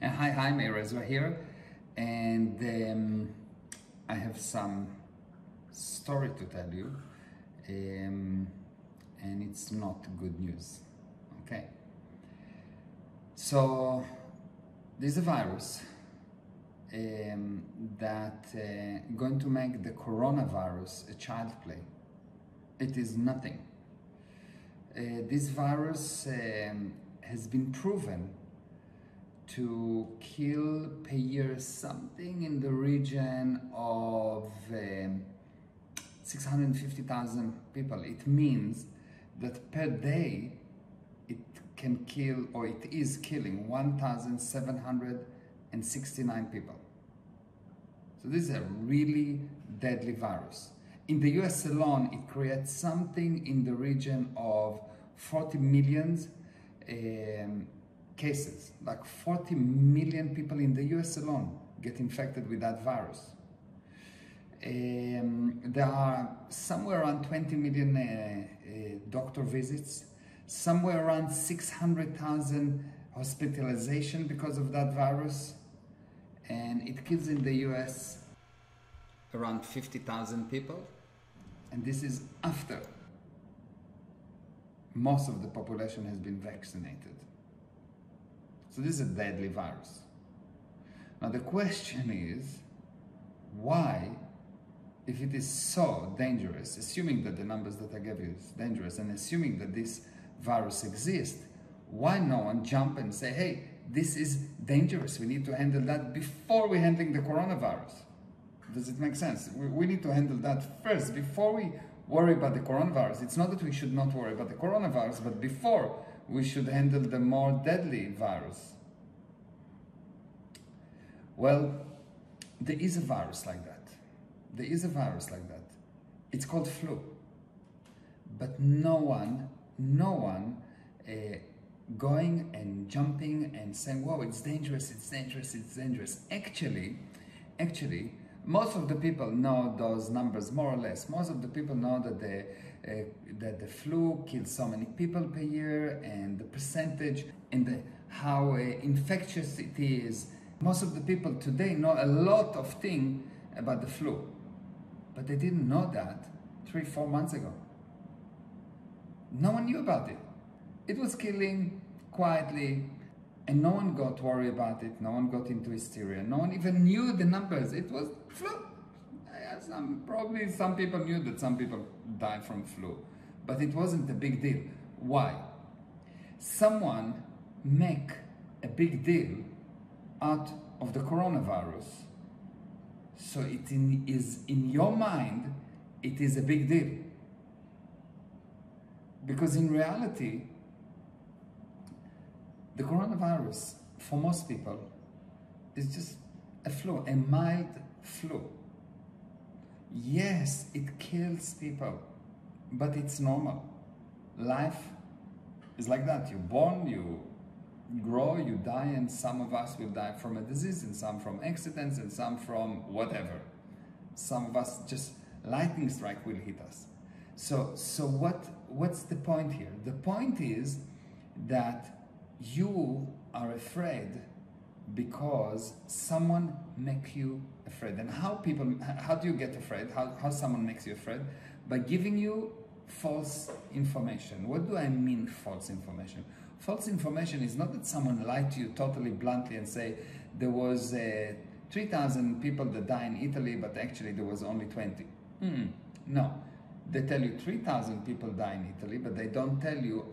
Hi, Meir Ezra here, and I have some story to tell you, and it's not good news. Okay, so there's a virus that going to make the coronavirus a child play. It is nothing. This virus has been proven to kill per year something in the region of 650,000 people. It means that per day it can kill, or it is killing, 1,769 people. So this is a really deadly virus. In the US alone, it creates something in the region of 40 million cases. Like 40 million people in the US alone get infected with that virus. There are somewhere around 20 million doctor visits, somewhere around 600,000 hospitalization because of that virus, and it kills in the US around 50,000 people, and this is after most of the population has been vaccinated. So this is a deadly virus. Now the question is, why, if it is so dangerous, assuming that the numbers that I gave you is dangerous, and assuming that this virus exists, why no one jump and say, hey, this is dangerous, we need to handle that before we're handling the coronavirus? Does it make sense? We need to handle that first, before we worry about the coronavirus. It's not that we should not worry about the coronavirus, but before we should handle the more deadly virus. Well, there is a virus like that. There is a virus like that. It's called flu. But no one going and jumping and saying, whoa, it's dangerous, it's dangerous, it's dangerous. Actually, most of the people know those numbers, more or less. Most of the people know that the flu kills so many people per year, and the percentage, and how infectious it is. Most of the people today know a lot of things about the flu, but they didn't know that 3-4 months ago. No one knew about it. It was killing quietly, and no one got worried about it. No one got into hysteria. No one even knew the numbers. It was flu. Probably some people knew that some people died from flu, but it wasn't a big deal. Why? Someone make a big deal out of the coronavirus, so it is in your mind, it is a big deal. Because in reality, the coronavirus, for most people, is just a flu, a mild flu. Yes, it kills people, but it's normal. Life is like that. You're born, you grow, you die, and some of us will die from a disease, and some from accidents, and some from whatever. Some of us, just lightning strike will hit us. So what's the point here? The point is that you are afraid because someone makes you afraid. And how do you get afraid? How someone makes you afraid? By giving you false information. What do I mean, false information? False information is not that someone lied to you totally bluntly and say there was 3,000 people that died in Italy, but actually there was only 20. No. They tell you 3,000 people die in Italy, but they don't tell you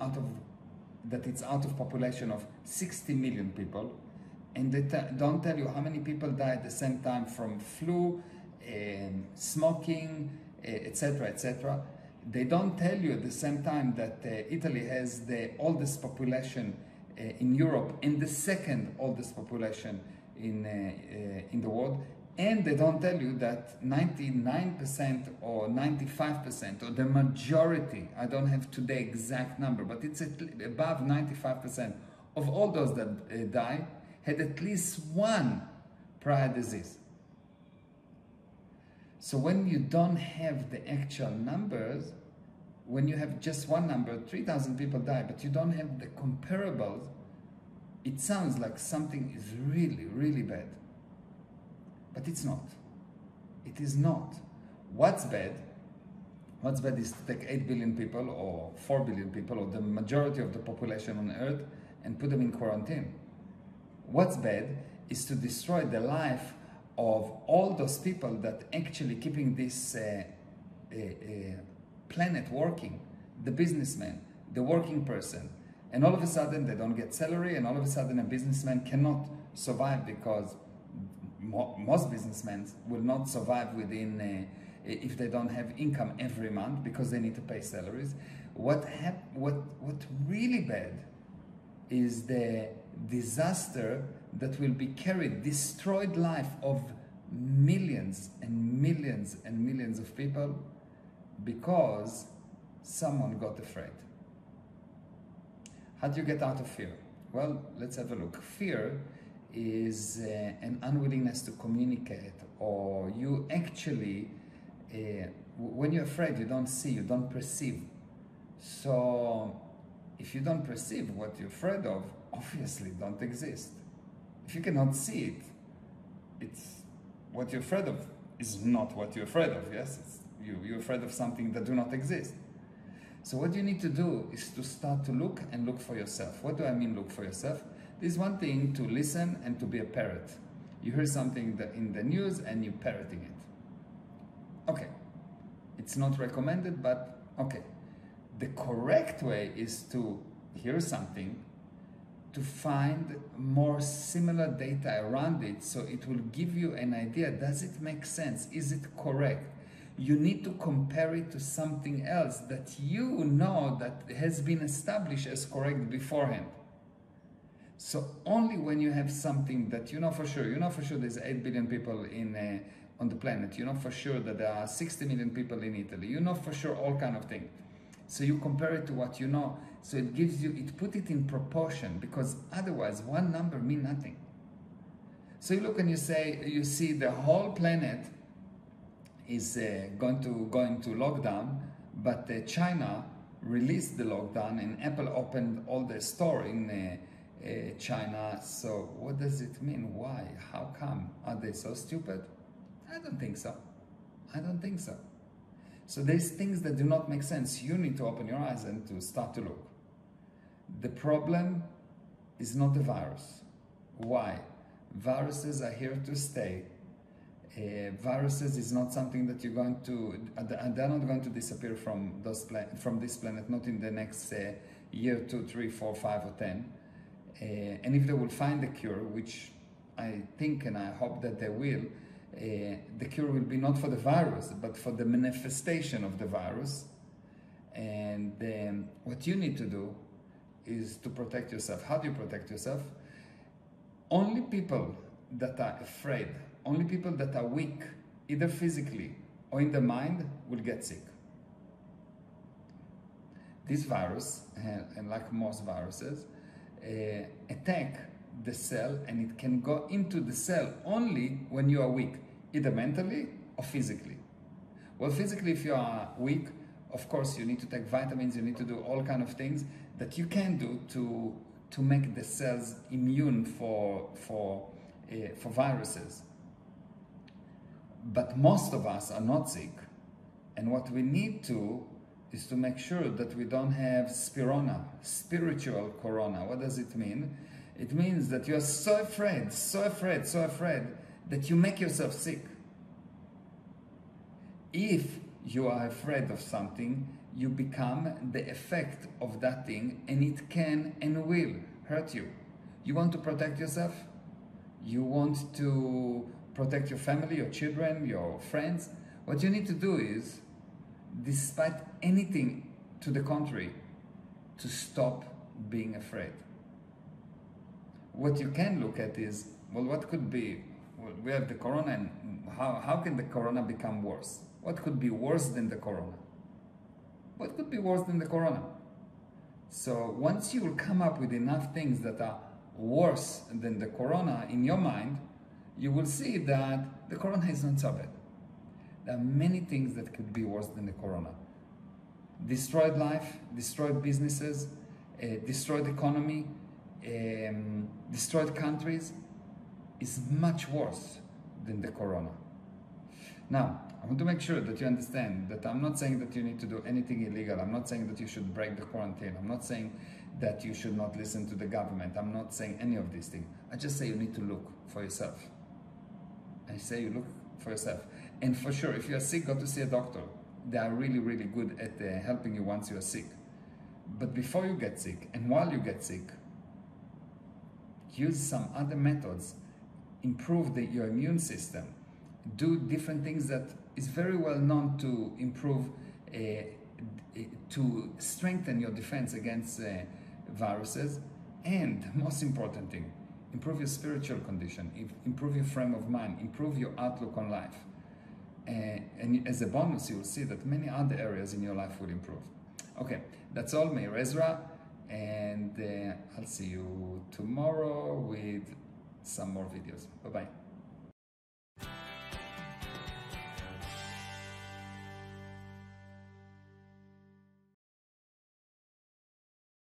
that it's out of population of 60 million people, and they don't tell you how many people die at the same time from flu, smoking, etc., etc. They don't tell you at the same time that Italy has the oldest population in Europe and the second oldest population in the world. And they don't tell you that 99% or 95% or the majority, I don't have today exact number, but it's above 95% of all those that die had at least one prior disease. So when you don't have the actual numbers, when you have just one number, 3,000 people die, but you don't have the comparables, it sounds like something is really, really bad. But it's not. It is not. What's bad? What's bad is to take 8 billion people or 4 billion people or the majority of the population on Earth and put them in quarantine. What's bad is to destroy the life of all those people that actually keeping this planet working, the businessman, the working person, and all of a sudden they don't get salary, and all of a sudden a businessman cannot survive because most businessmen will not survive within if they don't have income every month because they need to pay salaries. What really bad is the disaster that will be carried, destroyed life of millions and millions and millions of people because someone got afraid. How do you get out of fear? Well, let's have a look. Fear is an unwillingness to communicate, or you actually, when you're afraid, you don't see, you don't perceive. So if you don't perceive what you're afraid of, obviously don't exist. If you cannot see it, it's what you're afraid of is not what you're afraid of, yes? You're afraid of something that do not exist. So what you need to do is to start to look and look for yourself. What do I mean look for yourself? There's one thing to listen and to be a parrot. You hear something in the news and you're parroting it. Okay, it's not recommended, but okay. The correct way is to hear something, to find more similar data around it, so it will give you an idea. Does it make sense? Is it correct? You need to compare it to something else that you know that has been established as correct beforehand. So only when you have something that you know for sure there's 8 billion people on the planet, you know for sure that there are 60 million people in Italy, you know for sure all kind of things. So you compare it to what you know, so it gives you, it put it in proportion, because otherwise one number mean nothing. So you look and you say, you see the whole planet is going to lockdown, but China released the lockdown and Apple opened all the store in China. So what does it mean? Why? How come? Are they so stupid? I don't think so. I don't think so. So there's things that do not make sense. You need to open your eyes and to start to look. The problem is not the virus. Why? Viruses are here to stay. Viruses is not something that you're going to, they're not going to disappear from this planet, not in the next year, 2, 3, 4, 5, or 10. And if they will find a cure, which I think and I hope that they will, the cure will be not for the virus, but for the manifestation of the virus. And what you need to do is to protect yourself. How do you protect yourself? Only people that are afraid, only people that are weak, either physically or in the mind, will get sick. This virus, and like most viruses, attack the cell, and it can go into the cell only when you are weak, either mentally or physically. Well, physically, if you are weak, of course, you need to take vitamins, you need to do all kind of things that you can do to make the cells immune for viruses. But most of us are not sick, and what we need to is to make sure that we don't have spirona, spiritual corona. What does it mean? It means that you are so afraid, so afraid, so afraid that you make yourself sick. If you are afraid of something, you become the effect of that thing, and it can and will hurt you. You want to protect yourself? You want to protect your family, your children, your friends? What you need to do is, despite anything to the contrary, to stop being afraid. What you can look at is, well, what could be, well, we have the corona, and how can the corona become worse? What could be worse than the corona? What could be worse than the corona? So once you will come up with enough things that are worse than the corona in your mind, you will see that the corona is not so bad. There are many things that could be worse than the corona. Destroyed life, destroyed businesses, destroyed economy, destroyed countries is much worse than the corona. Now, I want to make sure that you understand that I'm not saying that you need to do anything illegal. I'm not saying that you should break the quarantine. I'm not saying that you should not listen to the government. I'm not saying any of these things. I just say you need to look for yourself. I say you look for yourself. And for sure, if you are sick, go to see a doctor. They are really, really good at helping you once you are sick. But before you get sick and while you get sick, use some other methods, improve your immune system, do different things that is very well known to improve, to strengthen your defense against viruses, and most important thing, improve your spiritual condition, improve your frame of mind, improve your outlook on life. And as a bonus, you will see that many other areas in your life will improve. Okay, that's all, Meir Ezra, and I'll see you tomorrow with some more videos. Bye-bye.